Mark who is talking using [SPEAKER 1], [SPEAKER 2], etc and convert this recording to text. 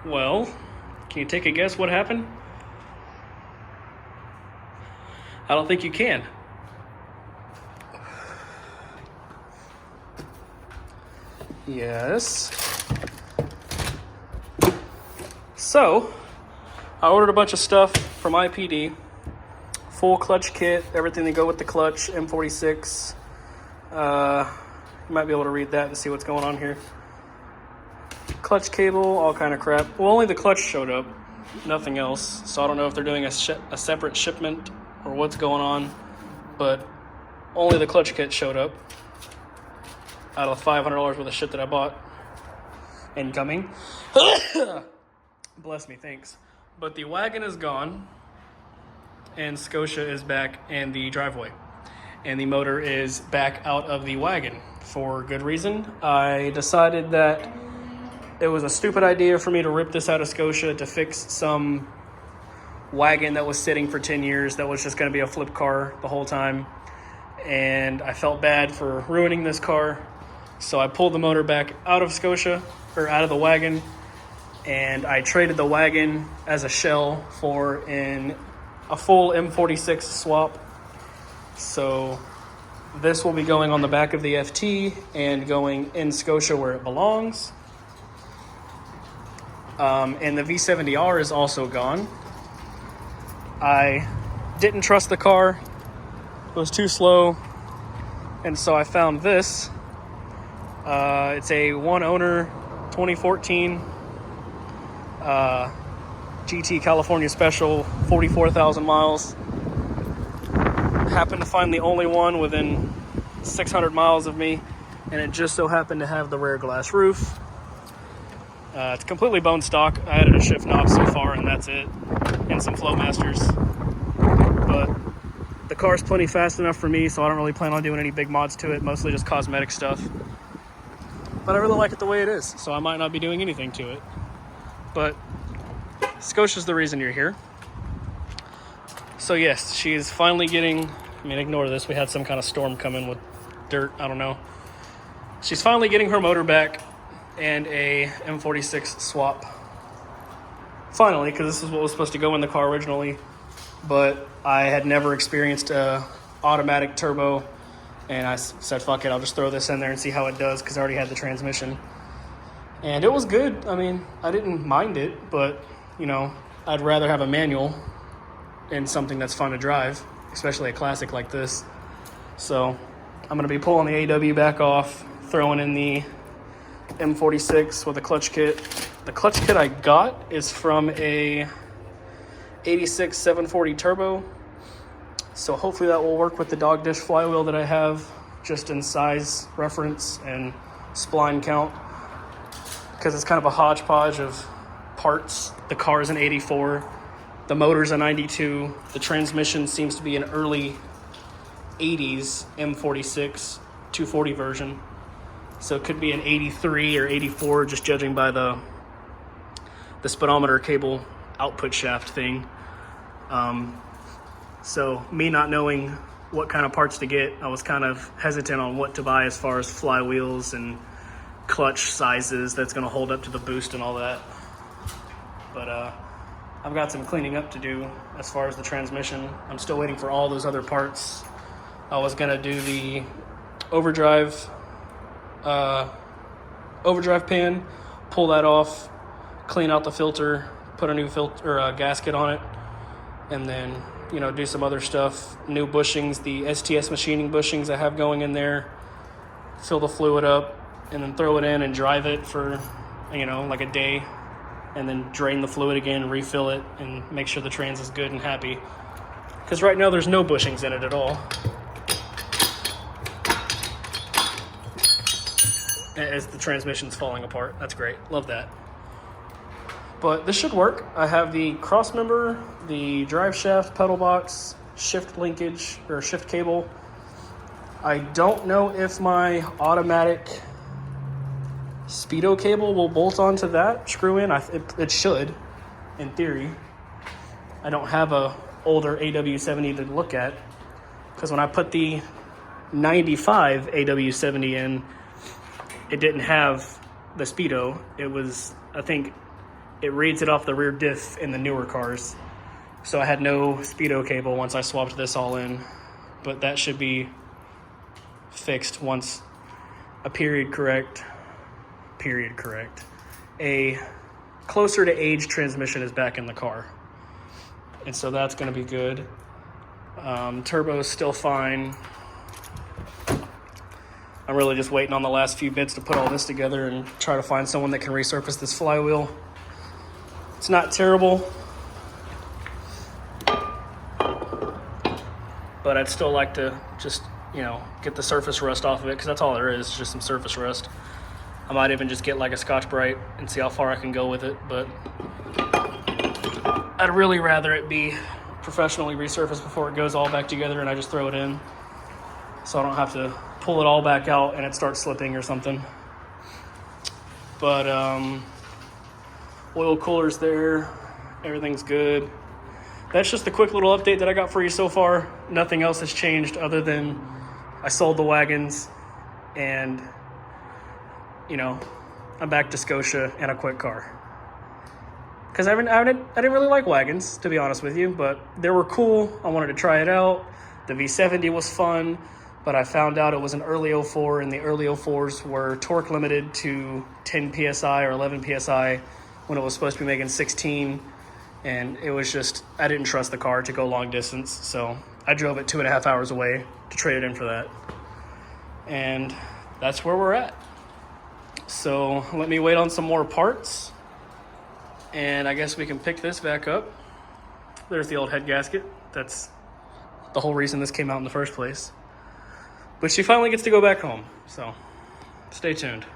[SPEAKER 1] Well, can you take a guess what happened? I don't think you can. Yes. So, I ordered a bunch of stuff from IPD. Full clutch kit, everything to go with the clutch, M46. You might be able to read that and see what's going on here. Clutch cable, all kind of crap. Well, only the clutch showed up, nothing else. So I don't know if they're doing a separate shipment or what's going on, but only the clutch kit showed up out of the $500 worth of shit that I bought. Incoming. Bless me, thanks. But the wagon is gone, and Scotia is back in the driveway, and the motor is back out of the wagon for good reason. I decided that it was a stupid idea for me to rip this out of Scotia to fix some wagon that was sitting for 10 years that was just going to be a flip car the whole time, and I felt bad for ruining this car. So I pulled the motor back out of Scotia, or out of the wagon, and I traded the wagon as a shell for a full M46 swap. So this will be going on the back of the FT and going in Scotia where it belongs. And the V70R is also gone. I didn't trust the car. It was too slow. And so I found this. It's a one owner 2014 GT California Special, 44,000 miles. Happened to find the only one within 600 miles of me, and it just so happened to have the rear glass roof. It's completely bone stock. I added a shift knob so far, and that's it, and some flow masters. But the car's plenty fast enough for me, so I don't really plan on doing any big mods to it, mostly just cosmetic stuff. But I really like it the way it is, so I might not be doing anything to it. But Scotia's the reason you're here. So yes, she's finally getting, ignore this, we had some kind of storm coming with dirt, I don't know. She's finally getting her motor back and a M46 swap. Finally, because this is what was supposed to go in the car originally, but I had never experienced a automatic turbo, and I said, fuck it, I'll just throw this in there and see how it does, because I already had the transmission. And it was good. I didn't mind it, but, I'd rather have a manual and something that's fun to drive, especially a classic like this. So I'm going to be pulling the AW back off, throwing in the M46 with a clutch kit. The clutch kit I got is from a 86 740 turbo. So hopefully that will work with the dog dish flywheel that I have, just in size reference and spline count, because it's kind of a hodgepodge of parts. The car is an 84, the motor's a 92, the transmission seems to be an early 80s M46 240 version, so it could be an 83 or 84, just judging by the speedometer cable output shaft thing. So me not knowing what kind of parts to get, I was kind of hesitant on what to buy as far as flywheels and clutch sizes that's going to hold up to the boost and all that. But I've got some cleaning up to do as far as the transmission. I'm still waiting for all those other parts. I was going to do the overdrive pan, pull that off, clean out the filter, put a new filter gasket on it, and then do some other stuff. New bushings, the STS machining bushings I have going in there, fill the fluid up, and then throw it in and drive it for, like a day, and then drain the fluid again, refill it, and make sure the trans is good and happy. Because right now there's no bushings in it at all. As the transmission's falling apart. That's great. Love that. But this should work. I have the cross member, the drive shaft, pedal box, shift linkage, or shift cable. I don't know if my automatic speedo cable will bolt onto that, screw in. It should, in theory. I don't have a older AW70 to look at, because when I put the 95 AW70 in, it didn't have the speedo. It was, I think, it reads it off the rear diff in the newer cars. So I had no speedo cable once I swapped this all in, but that should be fixed once a a closer to age transmission is back in the car. And so that's gonna be good. Turbo's still fine. I'm really just waiting on the last few bits to put all this together and try to find someone that can resurface this flywheel. It's not terrible, but I'd still like to just, get the surface rust off of it, because that's all there is, just some surface rust. I might even just get like a Scotch-Brite and see how far I can go with it, but I'd really rather it be professionally resurfaced before it goes all back together and I just throw it in, so I don't have to pull it all back out and it starts slipping or something. But oil cooler's there, everything's good. That's just the quick little update that I got for you so far. Nothing else has changed other than I sold the wagons and, I'm back to Scotia and a quick car. Because I didn't really like wagons, to be honest with you, but they were cool. I wanted to try it out. The V70 was fun, but I found out it was an early 04, and the early 04s were torque limited to 10 PSI or 11 PSI when it was supposed to be making 16. And it was just, I didn't trust the car to go long distance, so I drove it 2.5 hours away to trade it in for that. And that's where we're at. So let me wait on some more parts, and I guess we can pick this back up. There's the old head gasket. That's the whole reason this came out in the first place. But she finally gets to go back home, so stay tuned.